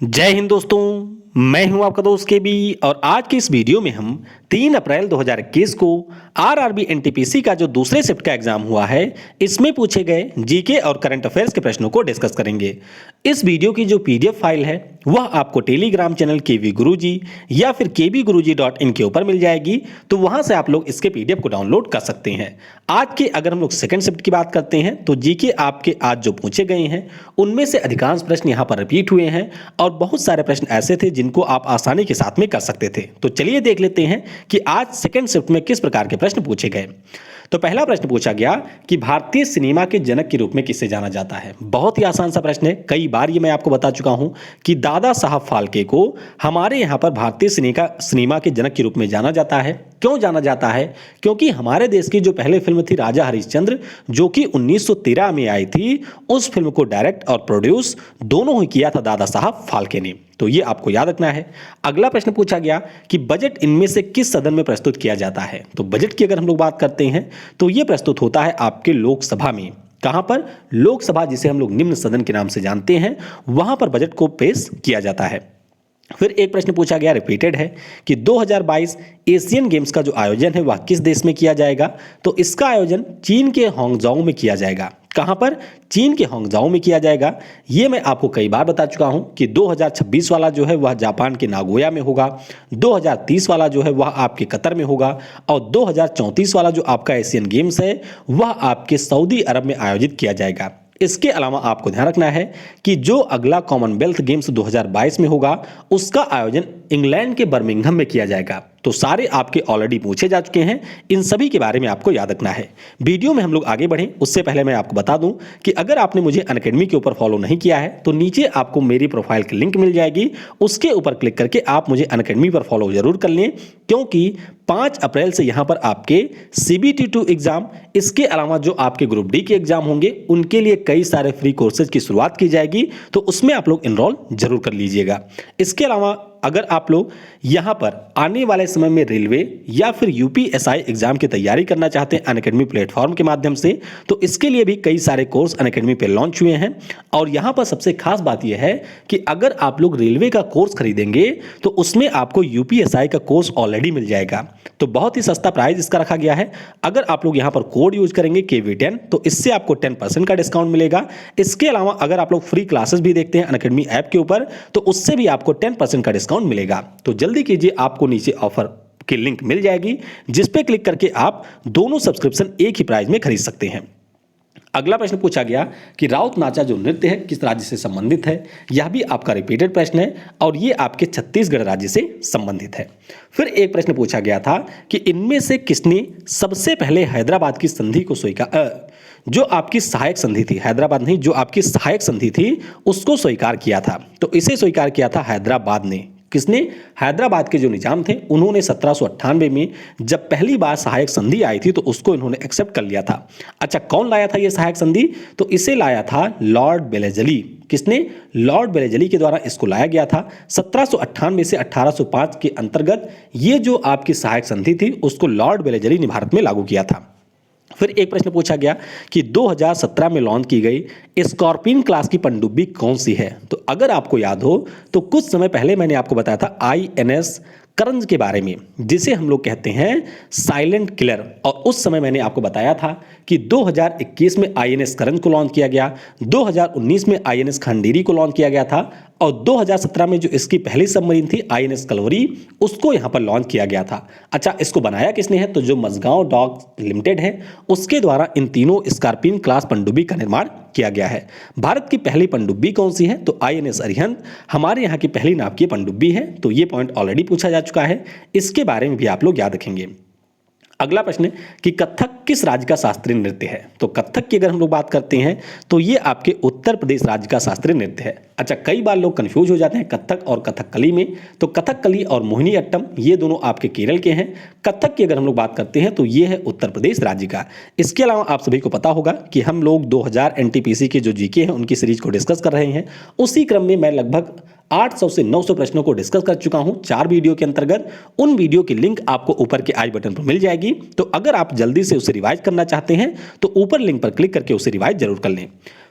जय हिंद दोस्तों। मैं हूं आपका दोस्त के बी और आज की इस वीडियो में हम 3 अप्रैल 2021 को आरआरबी एनटीपीसी का जो दूसरे शिफ्ट का एग्जाम हुआ है इसमें पूछे गए जीके और करंट अफेयर्स के प्रश्नों को डिस्कस करेंगे। इस वीडियो की जो पीडीएफ फाइल है वह आपको टेलीग्राम चैनल केवी गुरुजी या फिर kbguruji.in के ऊपर मिल जाएगी, तो वहां से आप लोग इसके पीडीएफ को डाउनलोड कर सकते हैं। आज के अगर हम लोग सेकंड शिफ्ट की बात करते हैं तो जीके आपके आज जो पूछे गए हैं उनमें से अधिकांश प्रश्न यहां पर रिपीट हुए हैं और बहुत सारे प्रश्न ऐसे थे जिनको आप आसानी के साथ में कर सकते थे। तो चलिए देख लेते हैं कि आज सेकंड शिफ्ट में किस प्रकार के प्रश्न पूछे गए। तो पहला प्रश्न पूछा गया कि भारतीय सिनेमा के जनक के रूप में किसे जाना जाता है। बहुत ही आसान सा प्रश्न है, कई बार ये मैं आपको बता चुका हूं कि दादा साहब फाल्के को हमारे यहां पर भारतीय सिनेमा के जनक के रूप में जाना जाता है। क्यों जाना जाता है? क्योंकि हमारे देश की जो पहली फिल्म थी राजा हरिश्चंद्र, जो कि 1913 में आई थी, उस फिल्म को डायरेक्ट और प्रोड्यूस दोनों ही किया था दादा साहब फाल्के ने। तो ये आपको याद रखना है। अगला प्रश्न पूछा गया कि बजट इनमें से किस सदन में प्रस्तुत किया जाता है। तो बजट की अगर हम लोग बात करते हैं तो ये प्रस्तुत होता है आपके लोकसभा में। कहां पर? लोकसभा, जिसे हम लोग निम्न सदन के नाम से जानते हैं, वहां पर बजट को पेश किया जाता है। फिर एक प्रश्न पूछा गया, रिपीटेड है, कि 2022 एशियन गेम्स का जो आयोजन है वह किस देश में किया जाएगा। तो इसका आयोजन चीन के हांगझाओ में किया जाएगा। कहां पर? चीन के हांगझाओ में किया जाएगा। ये मैं आपको कई बार बता चुका हूं कि 2026 वाला जो है वह जापान के नागोया में होगा, 2030 वाला जो है वह आपके कतर में होगा और 2034 वाला जो आपका एशियन गेम्स है वह आपके सऊदी अरब में आयोजित किया जाएगा। इसके अलावा आपको ध्यान रखना है कि जो अगला कॉमनवेल्थ गेम्स 2022 में होगा उसका आयोजन इंग्लैंड के बर्मिंघम में किया जाएगा। तो सारे आपके ऑलरेडी पूछे जा चुके हैं, इन सभी के बारे में आपको याद रखना है। वीडियो में हम लोग आगे बढ़ें उससे पहले मैं आपको बता दूं कि अगर आपने मुझे अनअकैडमी के ऊपर फॉलो नहीं किया है तो नीचे आपको मेरी प्रोफाइल की लिंक मिल जाएगी, उसके ऊपर क्लिक करके आप मुझे अनअकैडमी पर फॉलो जरूर कर लें, क्योंकि 5 अप्रैल से यहां पर आपके CBT2 एग्जाम, इसके अलावा जो आपके ग्रुप डी के एग्जाम होंगे उनके लिए कई सारे फ्री कोर्सेज की शुरुआत की जाएगी, तो उसमें आप लोग इनरोल जरूर कर लीजिएगा। इसके अलावा अगर आप लोग यहां पर आने वाले समय में रेलवे या फिर यूपीएसआई एग्जाम की तैयारी करना चाहते हैं अनअकैडमी प्लेटफॉर्म के माध्यम से, तो इसके लिए भी कई सारे कोर्स अनअकैडमी पे लॉन्च हुए हैं। और यहां पर सबसे खास बात यह है कि अगर आप लोग रेलवे का कोर्स खरीदेंगे तो उसमें आपको यूपीएसआई का कोर्स ऑलरेडी मिल जाएगा। तो बहुत ही सस्ता प्राइस इसका रखा गया है। अगर आप लोग यहां पर कोड यूज करेंगे KV10 तो इससे आपको 10% का डिस्काउंट मिलेगा। इसके अलावा अगर आप लोग फ्री क्लासेस भी देखते हैं अनअकैडमी ऐप के ऊपर तो उससे भी आपको 10% का डिस्काउंट मिलेगा। तो जल्दी कीजिए, आपको नीचे ऑफर की लिंक मिल जाएगी जिस पे क्लिक करके आप दोनों सब्सक्रिप्शन एक ही प्राइस में खरीद सकते हैं। अगला प्रश्न पूछा गया कि राउत नाचा जो नृत्य है किस राज्य से संबंधित है। यह भी आपका रिपीटेड प्रश्न है और यह आपके छत्तीसगढ़ राज्य से संबंधित है। फिर एक प्रश्न पूछा गया था कि इनमें से किसने सबसे पहले हैदराबाद की संधि को स्वीकार, जो आपकी सहायक संधि थी, हैदराबाद नहीं, जो आपकी सहायक संधि थी उसको स्वीकार किया था। तो इसे स्वीकार किया था हैदराबाद ने। किसने? हैदराबाद के जो निजाम थे उन्होंने 1798 में जब पहली बार सहायक संधि आई थी तो उसको इन्होंने एक्सेप्ट कर लिया था। अच्छा, कौन लाया था ये सहायक संधि? तो इसे लाया था लॉर्ड बेलेजली। किसने? लॉर्ड बेलेजली के द्वारा इसको लाया गया था। 1798 से 1805 के अंतर्गत ये जो आपकी सहायक संधि थी उसको लॉर्ड बेलेजली ने भारत में लागू किया था। फिर एक प्रश्न पूछा गया कि 2017 में लॉन्च की गई स्कॉर्पियन क्लास की पनडुब्बी कौन सी है। तो अगर आपको याद हो तो कुछ समय पहले मैंने आपको बताया था INS करंज के बारे में, जिसे हम लोग कहते हैं साइलेंट किलर। और उस समय मैंने आपको बताया था कि 2021 में INS करंज को लॉन्च किया गया, 2019 में INS खंडेरी को लॉन्च किया गया था और 2017 में जो इसकी पहली सबमरीन थी INS कलवरी उसको यहां पर लॉन्च किया गया था। अच्छा, इसको बनाया किसने है? तो जो मजगांव डॉक लिमिटेड है उसके द्वारा इन तीनों स्कॉर्पियन क्लास पनडुब्बी का निर्माण किया गया है। भारत की पहली पनडुब्बी कौन सी है? तो INS अरिहंत हमारे यहाँ की पहली नाव की पनडुब्बी है। तो ये पॉइंट ऑलरेडी पूछा जा चुका है, इसके बारे में भी आप लोग याद रखेंगे। अगला प्रश्न कि कथक किस राज्य का शास्त्रीय नृत्य है। तो कथक की अगर हम लोग बात करते हैं तो ये आपके उत्तर प्रदेश राज्य का शास्त्रीय नृत्य है। अच्छा, कई बार लोग कंफ्यूज हो जाते हैं कथक और कथकली में। तो कथकली और मोहिनी अट्टम ये दोनों आपके केरल के हैं। कथक की अगर हम लोग बात करते हैं तो ये है उत्तर प्रदेश राज्य का। इसके अलावा आप सभी को पता होगा कि हम लोग 2000 NTPC के जो जीके हैं उनकी सीरीज को डिस्कस कर रहे हैं। उसी क्रम में मैं लगभग 800 से 900 प्रश्नों को डिस्कस कर चुका हूं 4 वीडियो के अंतर्गत। उन वीडियो की लिंक आपको ऊपर के आई बटन पर मिल जाएगी। तो अगर आप जल्दी से उसे रिवाइज करना चाहते हैं तो ऊपर लिंक पर क्लिक करके उसे रिवाइज जरूर कर लें।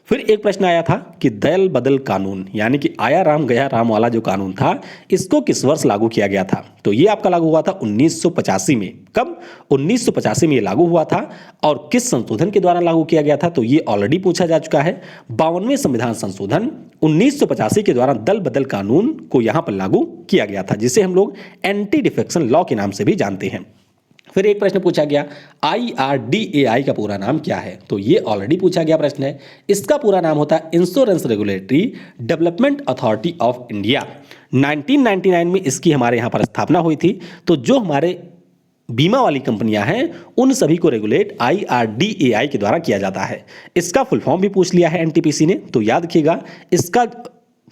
फिर एक प्रश्न आया था कि दल बदल कानून यानी कि आया राम गया राम वाला जो कानून था इसको किस वर्ष लागू किया गया था। तो ये आपका लागू हुआ था 1985 में। कब? 1985 में ये लागू हुआ था। और किस संशोधन के द्वारा लागू किया गया था तो ये ऑलरेडी पूछा जा चुका है। 52वें संविधान संशोधन 1985 के द्वारा दल बदल कानून को यहां पर लागू किया गया था, जिसे हम लोग एंटी डिफेक्शन लॉ के नाम से भी जानते हैं। फिर एक प्रश्न पूछा गया IRDAI का पूरा नाम क्या है। तो ये ऑलरेडी पूछा गया प्रश्न है। इसका पूरा नाम होता है insurance regulatory development authority of India. 1999 में इसकी हमारे यहाँ पर स्थापना हुई थी। तो जो हमारे बीमा वाली कंपनियां हैं उन सभी को रेगुलेट IRDAI के द्वारा किया जाता है। इसका फुल फॉर्म भी पूछ लिया है NTPC ने, तो याद रखिएगा इसका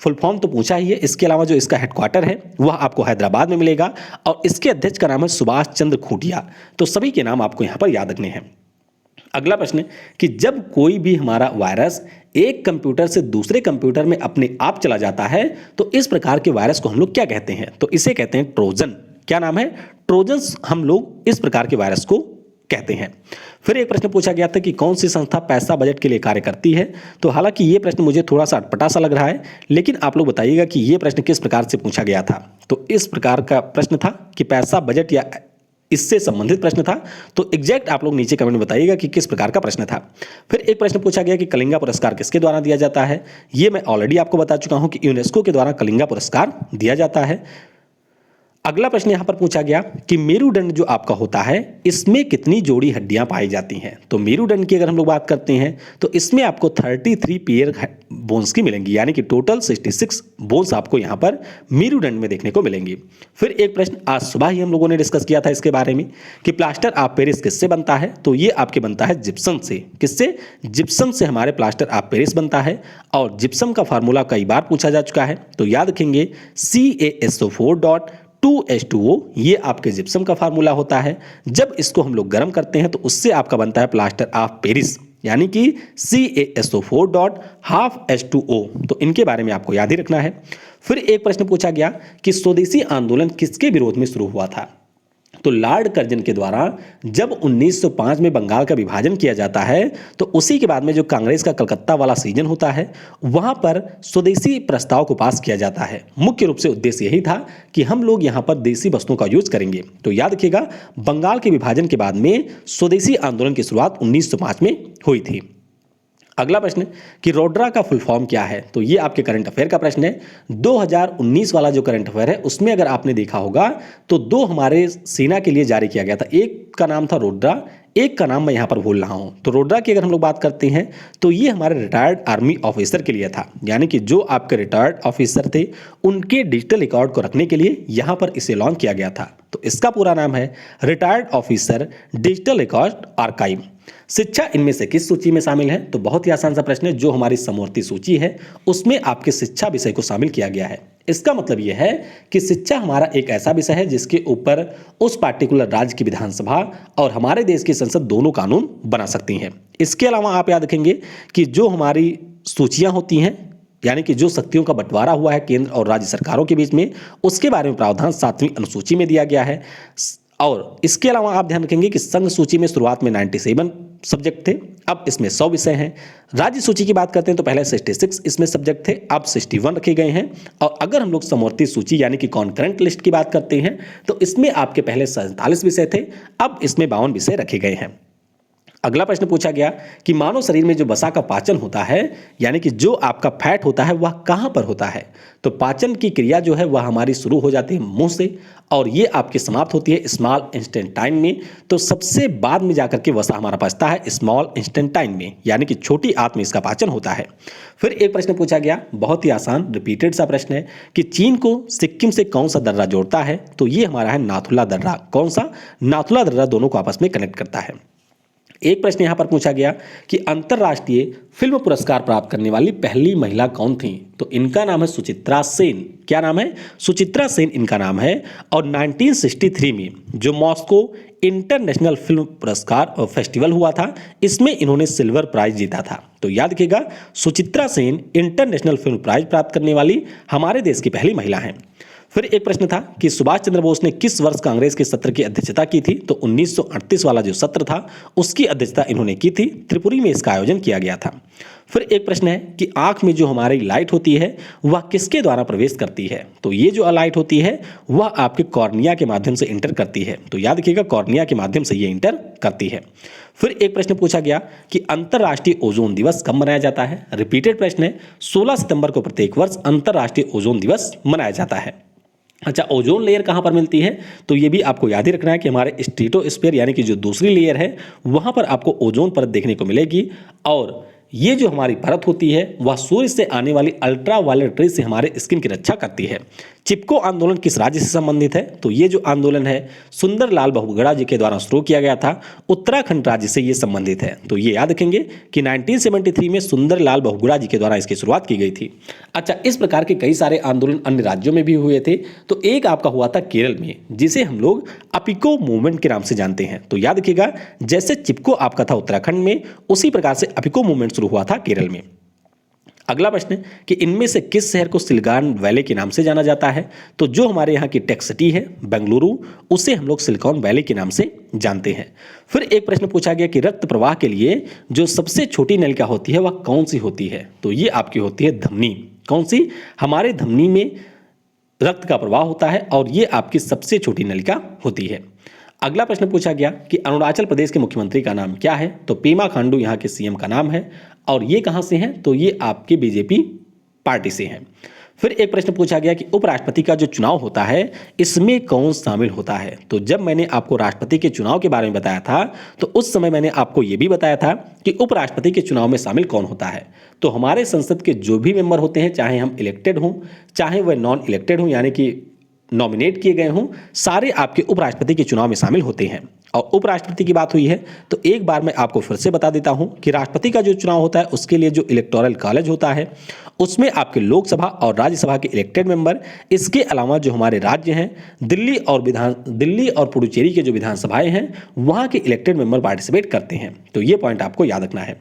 फुल फॉर्म तो पूछा ही है। इसके अलावा जो इसका हेडक्वार्टर है वह आपको हैदराबाद में मिलेगा और इसके अध्यक्ष का नाम है सुभाष चंद्र खूंटिया। तो सभी के नाम आपको यहां पर याद रखने हैं। अगला प्रश्न कि जब कोई भी हमारा वायरस एक कंप्यूटर से दूसरे कंप्यूटर में अपने आप चला जाता है तो इस प्रकार के वायरस को हम लोग क्या कहते हैं? तो इसे कहते हैं ट्रोजन। क्या नाम है? ट्रोजन्स हम लोग इस प्रकार के वायरस को कहते हैं। फिर एक प्रश्न पूछा गया था कि कौन सी संस्था पैसा बजट के लिए कार्य करती है। तो हालांकि ये प्रश्न मुझे थोड़ा सा अटपटा सा लग रहा है, लेकिन आप लोग बताइएगा कि ये प्रश्न किस प्रकार से पूछा गया था। तो इस प्रकार का प्रश्न था कि पैसा बजट या इससे संबंधित प्रश्न था। तो एग्जैक्ट आप लोग नीचे कमेंट में बताइएगा कि किस प्रकार का प्रश्न था। फिर एक प्रश्न पूछा गया कि कलिंगा पुरस्कार किसके द्वारा दिया जाता है। ये मैं ऑलरेडी आपको बता चुका हूं कि यूनेस्को के द्वारा कलिंगा पुरस्कार दिया जाता है। अगला प्रश्न यहां पर पूछा गया कि मेरुदंड जो आपका होता है इसमें कितनी जोड़ी हड्डियां पाई जाती हैं। तो मेरुदंड की अगर हम लोग बात करते हैं तो इसमें आपको 33 पेयर बोन्स की मिलेंगी, यानी कि टोटल 66 बोन्स आपको यहां पर मेरुदंड में देखने को मिलेंगी। फिर एक प्रश्न आज सुबह ही हम लोगों ने डिस्कस किया था इसके बारे में कि प्लास्टर ऑफ पेरिस किससे बनता है। तो ये आपके बनता है जिप्सम से। किससे? जिप्सम से हमारे प्लास्टर ऑफ पेरिस बनता है। और जिप्सम का फार्मूला कई बार पूछा जा चुका है, तो याद रखेंगे CaSO4.2H2O ये आपके जिप्सम का फार्मूला होता है। जब इसको हम लोग गर्म करते हैं तो उससे आपका बनता है प्लास्टर ऑफ पेरिस, यानी कि CaSO4.2H2O। तो इनके बारे में आपको याद ही रखना है। फिर एक प्रश्न पूछा गया कि स्वदेशी आंदोलन किसके विरोध में शुरू हुआ था। तो लॉर्ड कर्जन के द्वारा जब 1905 में बंगाल का विभाजन किया जाता है तो उसी के बाद में जो कांग्रेस का कलकत्ता वाला सीजन होता है वहां पर स्वदेशी प्रस्ताव को पास किया जाता है। मुख्य रूप से उद्देश्य यही था कि हम लोग यहां पर देसी वस्तुओं का यूज करेंगे। तो याद रखिएगा बंगाल के विभाजन के बाद में स्वदेशी आंदोलन की शुरुआत 1905 में हुई थी। अगला प्रश्न कि रोड्रा का फुल फॉर्म क्या है। तो ये आपके करंट अफेयर का प्रश्न है। 2019 वाला जो करंट अफेयर है उसमें अगर आपने देखा होगा तो दो हमारे सेना के लिए जारी किया गया था। एक का नाम था रोड्रा, एक का नाम मैं यहाँ पर भूल रहा हूँ। तो रोड्रा की अगर हम लोग बात करते हैं तो ये हमारे रिटायर्ड आर्मी ऑफिसर के लिए था, यानी कि जो आपके रिटायर्ड ऑफिसर थे उनके डिजिटल रिकॉर्ड को रखने के लिए यहाँ पर इसे लॉन्च किया गया था। तो इसका पूरा नाम है retired officer digital record archive. शिक्षा इनमें से किस सूची में शामिल है। तो बहुत ही आसान सा प्रश्न है। जो हमारी समवर्ती सूची है उसमें आपके शिक्षा विषय को शामिल किया गया है। इसका मतलब यह है कि शिक्षा हमारा एक ऐसा विषय है जिसके ऊपर उस पार्टिकुलर राज्य की विधानसभा और हमारे देश की संसद दोनों कानून बना सकती हैं। इसके अलावा आप याद रखेंगे कि जो हमारी सूचियां होती हैं, यानी कि जो शक्तियों का बंटवारा हुआ है केंद्र और राज्य सरकारों के बीच में, उसके बारे में प्रावधान 7वीं अनुसूची में दिया गया है। और इसके अलावा आप ध्यान रखेंगे कि संघ सूची में शुरुआत में 97 सब्जेक्ट थे, अब इसमें 100 विषय हैं। राज्य सूची की बात करते हैं तो पहले 66 इसमें सब्जेक्ट थे, अब 61 रखे गए हैं। और अगर हम लोग समवर्ती सूची यानी कि कॉन्करेंट लिस्ट की बात करते हैं तो इसमें आपके पहले 47 विषय थे, अब इसमें 52 विषय रखे गए हैं। अगला प्रश्न पूछा गया कि मानव शरीर में जो वसा का पाचन होता है, यानी कि जो आपका फैट होता है वह कहां पर होता है। तो पाचन की क्रिया जो है वह हमारी शुरू हो जाती है मुंह से और ये आपकी समाप्त होती है स्मॉल इंस्टेंटाइन में। तो सबसे बाद में जाकर के वसा हमारा पचता है स्मॉल इंस्टेंटाइन में, यानी कि छोटी आंत में इसका पाचन होता है। फिर एक प्रश्न पूछा गया, बहुत ही आसान रिपीटेड सा प्रश्न है कि चीन को सिक्किम से कौन सा दर्रा जोड़ता है। तो ये हमारा है नाथुला दर्रा। कौन सा? नाथुला दर्रा दोनों को आपस में कनेक्ट करता है। एक प्रश्न यहां पर पूछा गया कि अंतर्राष्ट्रीय फिल्म पुरस्कार प्राप्त करने वाली पहली महिला कौन थी। तो इनका नाम है सुचित्रा सेन। क्या नाम है? सुचित्रा सेन इनका नाम है। और 1963 में जो मॉस्को इंटरनेशनल फिल्म पुरस्कार और फेस्टिवल हुआ था इसमें इन्होंने सिल्वर प्राइज जीता था। तो याद रखिएगा Suchitra Sen international film prize प्राप्त करने वाली हमारे देश की पहली महिला हैं। फिर एक प्रश्न था कि सुभाष चंद्र बोस ने किस वर्ष कांग्रेस के सत्र की अध्यक्षता की थी। तो 1938 वाला जो सत्र था उसकी अध्यक्षता इन्होंने की थी। त्रिपुरी में इसका आयोजन किया गया था। फिर एक प्रश्न है कि आंख में जो हमारी लाइट होती है वह किसके द्वारा प्रवेश करती है। तो ये जो लाइट होती है वह आपके कॉर्निया के माध्यम से इंटर करती है। तो याद रखिएगा कॉर्निया के माध्यम से ये इंटर करती है। फिर एक प्रश्न पूछा गया कि अंतर्राष्ट्रीय ओजोन दिवस कब मनाया जाता है। रिपीटेड प्रश्न है, 16 सितंबर को प्रत्येक वर्ष अंतर्राष्ट्रीय ओजोन दिवस मनाया जाता है। अच्छा, ओजोन लेयर कहाँ पर मिलती है, तो ये भी आपको याद ही रखना है कि हमारे स्ट्रेटोस्फीयर यानी कि जो दूसरी लेयर है वहाँ पर आपको ओजोन परत देखने को मिलेगी। और ये जो हमारी परत होती है वह सूर्य से आने वाली अल्ट्रा वायलेट रे से हमारे स्किन की रक्षा करती है। चिपको आंदोलन किस राज्य से संबंधित है, तो ये जो आंदोलन है सुंदरलाल बहुगुणा जी के द्वारा शुरू किया गया था, उत्तराखंड राज्य से ये संबंधित है। तो ये याद रखेंगे कि 1973 में सुंदरलाल बहुगुणा जी के द्वारा इसकी शुरुआत की गई थी। अच्छा, इस प्रकार के कई सारे आंदोलन अन्य राज्यों में भी हुए थे। तो एक आपका हुआ था केरल में, जिसे हम लोग अपिको मूवमेंट के नाम से जानते हैं। तो याद रखिएगा जैसे चिपको आपका था उत्तराखंड में, उसी प्रकार से अपिको मूवमेंट शुरू हुआ था केरल में। अगला प्रश्न है कि इनमें से किस शहर को सिलिकॉन वैली के नाम से जाना जाता है। तो जो हमारे यहाँ की टेक सिटी है बेंगलुरु, उसे हम लोग सिलिकॉन वैली के नाम से जानते हैं। फिर एक प्रश्न पूछा गया कि रक्त प्रवाह के लिए जो सबसे छोटी नलिका होती है वह कौन सी होती है। तो ये आपकी होती है धमनी। कौन सी, हमारे धमनी में रक्त का प्रवाह होता है और ये आपकी सबसे छोटी नलिका होती है। अगला प्रश्न पूछा गया कि अरुणाचल प्रदेश के मुख्यमंत्री का नाम क्या है। तो पेमा खांडू यहाँ के सीएम का नाम है और ये कहाँ से हैं, तो ये आपके बीजेपी पार्टी से हैं। फिर एक प्रश्न पूछा गया कि उपराष्ट्रपति का जो चुनाव होता है इसमें कौन शामिल होता है। तो जब मैंने आपको राष्ट्रपति के चुनाव के बारे में बताया था तो उस समय मैंने आपको ये भी बताया था कि उपराष्ट्रपति के चुनाव में शामिल कौन होता है। तो हमारे संसद के जो भी मेंबर होते हैं, चाहे हम इलेक्टेड हों चाहे वह नॉन इलेक्टेड हों यानी कि नॉमिनेट किए गए हों, सारे आपके उपराष्ट्रपति के चुनाव में शामिल होते हैं। और उपराष्ट्रपति की बात हुई है तो एक बार मैं आपको फिर से बता देता हूं कि राष्ट्रपति का जो चुनाव होता है उसके लिए जो इलेक्टोरल कॉलेज होता है उसमें आपके लोकसभा और राज्यसभा के इलेक्टेड मेंबर, इसके अलावा जो हमारे राज्य हैं दिल्ली और पुडुचेरी के जो विधानसभाएं हैं वहां के इलेक्टेड मेंबर पार्टिसिपेट करते हैं। तो ये पॉइंट आपको याद रखना है।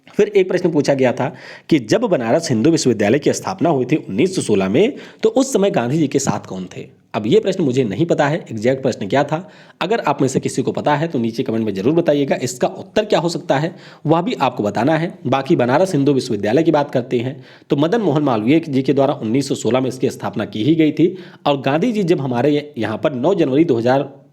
फिर एक प्रश्न पूछा गया था कि जब बनारस हिंदू विश्वविद्यालय की स्थापना हुई थी 1916 में, तो उस समय गांधी जी के साथ कौन थे। अब ये प्रश्न मुझे नहीं पता है एग्जैक्ट प्रश्न क्या था। अगर आप में से किसी को पता है तो नीचे कमेंट में जरूर बताइएगा इसका उत्तर क्या हो सकता है, वह भी आपको बताना है। बाकी बनारस हिंदू विश्वविद्यालय की बात करते हैं तो मदन मोहन मालवीय जी के द्वारा 1916 में इसकी स्थापना की ही गई थी। और गांधी जी जब हमारे यहाँ पर 9 जनवरी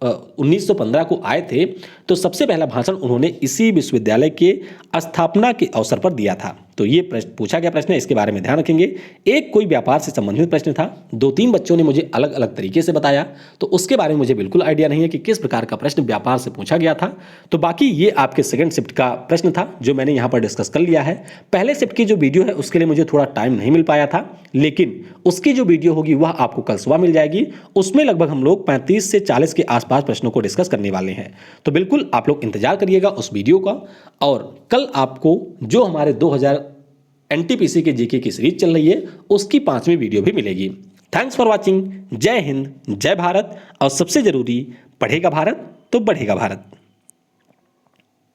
1915 को आए थे तो सबसे पहला भाषण उन्होंने इसी विश्वविद्यालय के स्थापना के अवसर पर दिया था। तो ये प्रश्न पूछा गया प्रश्न है, इसके बारे में ध्यान रखेंगे। एक कोई व्यापार से संबंधित प्रश्न था, 2-3 बच्चों ने मुझे अलग अलग तरीके से बताया, तो उसके बारे में मुझे बिल्कुल आइडिया नहीं है कि किस प्रकार का प्रश्न व्यापार से पूछा गया था। तो बाकी ये आपके सेकंड शिफ्ट का प्रश्न था जो मैंने यहाँ पर डिस्कस कर लिया है। पहले शिफ्ट की जो वीडियो है उसके लिए मुझे थोड़ा टाइम नहीं मिल पाया था, लेकिन उसकी जो वीडियो होगी वह आपको कल सुबह मिल जाएगी। उसमें लगभग हम लोग 35 से 40 के आसपास प्रश्नों को डिस्कस करने वाले हैं। तो बिल्कुल आप लोग इंतजार करिएगा उस वीडियो का। और कल आपको जो हमारे 2000 एनटीपीसी के जीके की सीरीज चल रही है उसकी 5वीं वीडियो भी मिलेगी। Thanks for watching. जय हिंद, जय भारत। और सबसे जरूरी, पढ़ेगा भारत तो बढ़ेगा भारत।